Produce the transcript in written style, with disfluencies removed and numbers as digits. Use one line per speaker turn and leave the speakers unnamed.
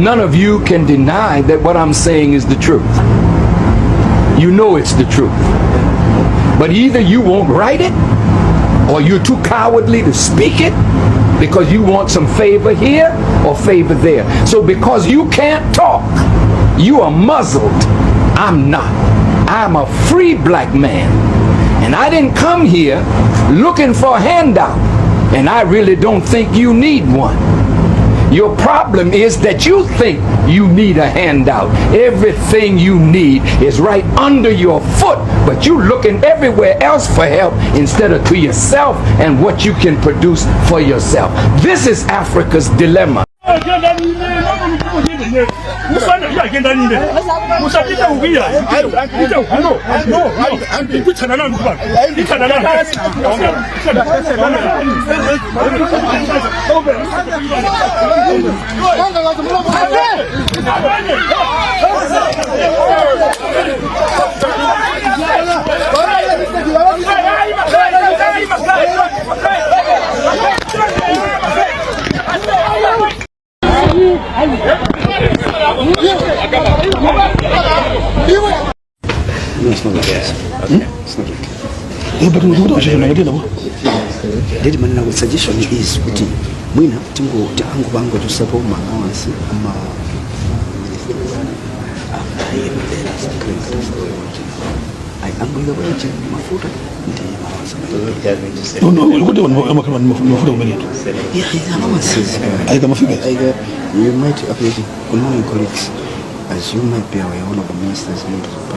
none of you can deny that what I'm saying is the truth. You know it's the truth. But either you won't write it, or you're too cowardly to speak it because you want some favor here or favor there. So because you can't talk, you are muzzled. I'm not. I'm a free black man. And I didn't come here looking for a handout. And I really don't think you need one. Your problem is that you think you need a handout. Everything you need is right under your foot, but you looking everywhere else for help instead of to yourself and what you can produce for yourself. This is Africa's dilemma.
No, it's not like that. It's not like that. Yeah, but we don't show you my idea. The man suggestion is kuti mwina tingo tangu bango to support manawansi ama I am going to go mafuta no no what do you want mafuta umeni yeah allowances aidha mafika you might appreciate good morning colleagues as you might be aware one of the ministers